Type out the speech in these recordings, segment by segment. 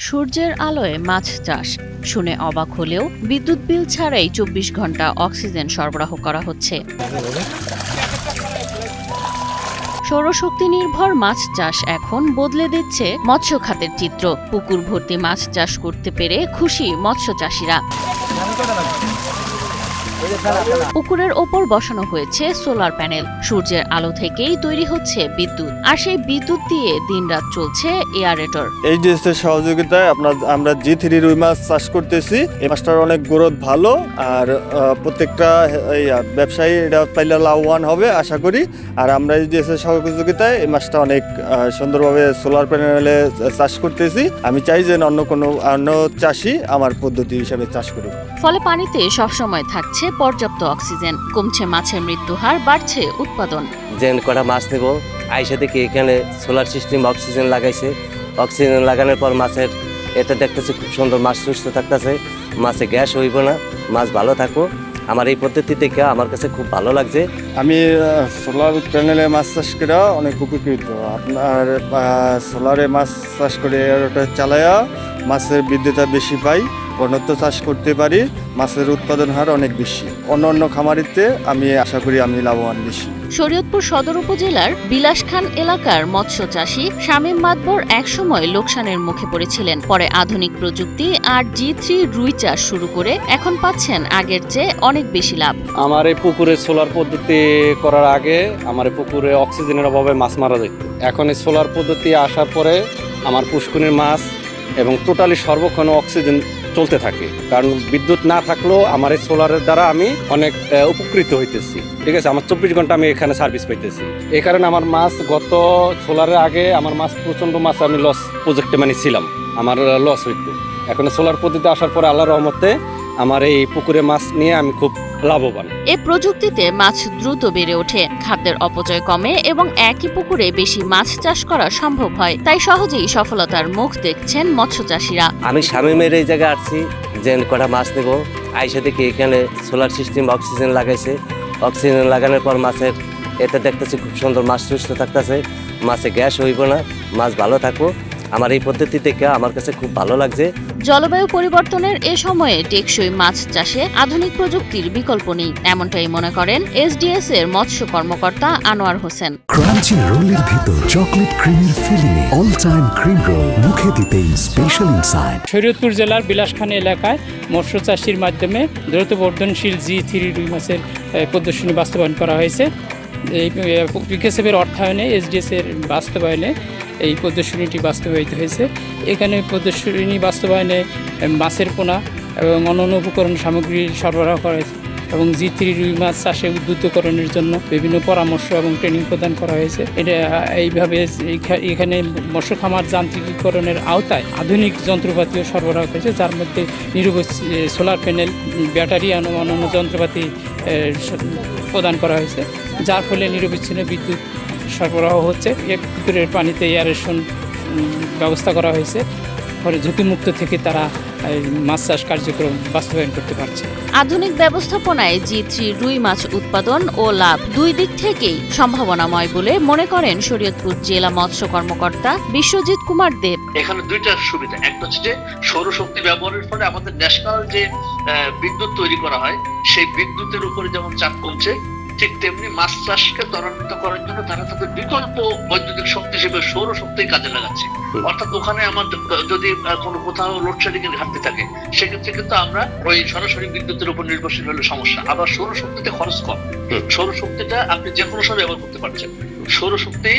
সূর্যের আলোয় মাছ চাষ শুনে অবাক হলেও বিদ্যুৎ বিল ছাড়াই ২৪ ঘন্টা অক্সিজেন সরবরাহ করা হচ্ছে। সৌরশক্তি নির্ভর মাছ চাষ এখন বদলে দিচ্ছে মৎস্য খাতের চিত্র। পুকুর ভর্তি মাছ চাষ করতে পেরে খুশি মৎস্য চাষিরা। পুকুরের ওপর বসানো হয়েছে সোলার প্যানেল। সূর্যের আলো থেকেই তৈরি হচ্ছে বিদ্যুৎ, আর সেই বিদ্যুৎ দিয়ে দিনরাত চলছে এয়ারেটর। এইচডিএস এর সহযোগিতায় আমরা G3 রুই মাছ চাষ করতেছি। এই মাছটার অনেক গ্রোথ ভালো, আর প্রত্যেকটা ব্যবসায়ী এটা পাইলে লাভবান হবে আশা করি। আর আমরা এইচডিএস এর সহযোগিতায় এই মাছটা অনেক সুন্দরভাবে সোলার প্যানেলে চাষ করতেছি। আমি চাই যে অন্য চাষি আমার পদ্ধতি হিসাবে চাষ করুক। ফলে পানিতে সবসময় থাকছে পর্যাপ্ত অক্সিজেন, কমছে মাছের মৃত্যু হার, বাড়ছে উৎপাদন। যে কটা মাছ নেব আইসা থেকে এখানে সোলার সিস্টেম অক্সিজেন লাগাইছে। অক্সিজেন লাগানোর পর মাছের এটা দেখতেছে খুব সুন্দর, মাছ সুস্থ থাকতেছে, মাছে গ্যাস হইব না, মাছ ভালো থাকো। আমার এই পদ্ধতি থেকে আমার কাছে খুব ভালো লাগছে। আমি সোলার প্যানেলে মাছ চাষ করে অনেক উপকৃত। আপনার সোলারে মাছ চাষ করে ওটা চালায়া মাছের বিদ্যুৎ বেশি পাই, ঘনত্ব চাষ করতে পারি, মাছের উৎপাদন হার অনেক বেশি। অন্য খামারিতে আমি আশা করি আমি লাভবান বেশি। শরীয়তপুর সদর উপজেলার বিলাসখান এলাকার মৎস্য চাষী শামীম মাতবর একসময় লোকসানের মুখে পড়েছিলেন। পরে আধুনিক প্রযুক্তি আর G3 রুই চাষ শুরু করে এখন পাচ্ছেন আগের চেয়ে অনেক বেশি লাভ। আমার এই পুকুরে সোলার পদ্ধতি করার আগে আমার এই পুকুরে অক্সিজেনের অভাবে মাছ মারা যেত। এখন এই সোলার পদ্ধতি আসার পরে আমার পুষ্কুনির মাছ এবং টোটালি সর্বক্ষণ অক্সিজেন চলতে থাকে। কারণ বিদ্যুৎ না থাকলেও আমার এই সোলারের দ্বারা আমি অনেক উপকৃত হইতেছি। ঠিক আছে, আমার ২৪ ঘন্টা আমি এখানে সার্ভিস পাইতেছি। এই কারণে আমার মাছ গত সোলারের আগে আমার মাছ প্রচণ্ড মাছ আমি লস প্রজেক্টে ছিলাম, আমার লস হইতো। এখন সোলার পদ্ধতি আসার পরে আল্লাহর রহমতে আমার এই পুকুরে মাছ নিয়ে আমি খুব লাভবান। এই প্রযুক্তিতে মাছ দ্রুত বেড়ে ওঠে, খাদ্যের অপচয় কমে এবং একই পুকুরে বেশি মাছ চাষ করা সম্ভব হয়। তাই সহজেই সফলতার মুখ দেখছেন মৎস্য চাষিরা। আমি শামীমের এই জায়গায় আসছি, যে কটা মাছ নেব আইসা থেকে এখানে সোলার সিস্টেম অক্সিজেন লাগাইছে। অক্সিজেন লাগানোর পর মাছের এটা দেখতেছে খুব সুন্দর, মাছ সুস্থ থাকতেছে, মাছে গ্যাস হইব না, মাছ ভালো থাকো। আমার এই পদ্ধতি থেকে আমার কাছে খুব ভালো লাগছে। জলবায়ু পরিবর্তনের এ সময়ে টেকসই মাছ চাষে আধুনিক প্রযুক্তির বিকল্প নেই, এমনটাই মনে করেন এইচডিএস এর মৎস্য কর্মকর্তা আনোয়ার হোসেন। ক্রাঞ্চি রোলের ভিতর চকলেট ক্রিমের filling, all time cream roll, মুখে দিতেই স্পেশাল ইনসাইড। শরীয়তপুর জেলার বিলাসখান এলাকায় মৎস্য চাষির মাধ্যমে দ্রুত বর্ধনশীল G3 রুই মাছের প্রদর্শনী বাস্তবায়ন করা হয়েছে। এই বিকেএসএফের অর্থায়নে এইচডিএস এর বাস্তবায়নে এই প্রদর্শনীটি বাস্তবায়িত হয়েছে। এখানে প্রদর্শনী বাস্তবায়নে মাছের পোনা এবং অন্যান্য উপকরণ সামগ্রী সরবরাহ করা হয়েছে এবং G3 রুই মাছ চাষে উদ্বুদ্ধকরণের জন্য বিভিন্ন পরামর্শ এবং ট্রেনিং প্রদান করা হয়েছে। এটা এইভাবে এখানে মৎস্য খামার যান্ত্রিকীকরণের আওতায় আধুনিক যন্ত্রপাতিও সরবরাহ করেছে, যার মধ্যে সোলার প্যানেল, ব্যাটারি এবং অন্যান্য যন্ত্রপাতি প্রদান করা হয়েছে, যার ফলে নিরবিচ্ছিন্ন বিদ্যুৎ সরবরাহ হচ্ছে। এ পুকুরের পানিতে এয়ারেশন ব্যবস্থা করা হয়েছে, ফলে ঝুঁকিমুক্ত থেকে তারা মাছ চাষ কার্যক্রম বাস্তবায়ন করতে পারছে। আধুনিক ব্যবস্থাপনায় G3 রুই মাছ উৎপাদন ও লাভ দুই দিক থেকেই সম্ভাবনাময় বলে মনে করেন শরীয়তপুর জেলা মৎস্য কর্মকর্তা বিশ্বজিৎ কুমার দেব। এখানে দুইটা সুবিধা, একটা হচ্ছে যে সৌরশক্তি ব্যবহারের ফলে আমাদের ন্যাশনাল যে বিদ্যুৎ তৈরি করা হয় সেই বিদ্যুতের উপরে যেমন চাপ কমছে, ঠিক তেমনি মাছ চাষকে ত্বরান্বিত করার জন্য তারা তাদের বিকল্প বৈদ্যুতিক শক্তি হিসেবে সৌরশক্তি কাজে লাগাচ্ছে। অর্থাৎ ওখানে আমার যদি কোনো কোথাও লোডশেডিং এর ঘাটতি থাকে, সেক্ষেত্রে কিন্তু আমরা ওই সরাসরি বিদ্যুতের উপর নির্ভরশীল হলে সমস্যা। আবার সৌরশক্তিতে খরচ কম, সৌরশক্তিটা আপনি যে কোনো সময় ব্যবহার করতে পারছেন। সৌরশক্তি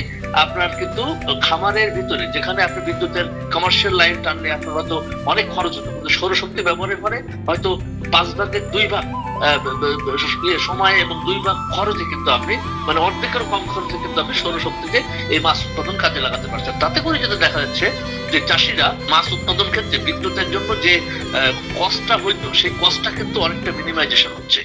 আপনার কিন্তু খামারের ভিতরে যেখানে আপনি বিদ্যুতের কমার্শিয়াল লাইন টানলে আপনার হয়তো অনেক খরচ হতো, কিন্তু সৌরশক্তি ব্যবহারের ফলে হয়তো 5 ভাগের 2 ভাগ সময় এবং 2 ভাগ খরচে কিন্তু আপনি অর্ধেকের কম খরচে কিন্তু আপনি সৌরশক্তিকে এই মাছ উৎপাদন কাজে লাগাতে পারছেন। তাতে করে যেটা দেখা যাচ্ছে যে চাষিরা মাছ উৎপাদন ক্ষেত্রে বিদ্যুতের জন্য যে কষ্টটা হইতো, সেই কষ্টটা কিন্তু অনেকটা মিনিমাইজেশন হচ্ছে।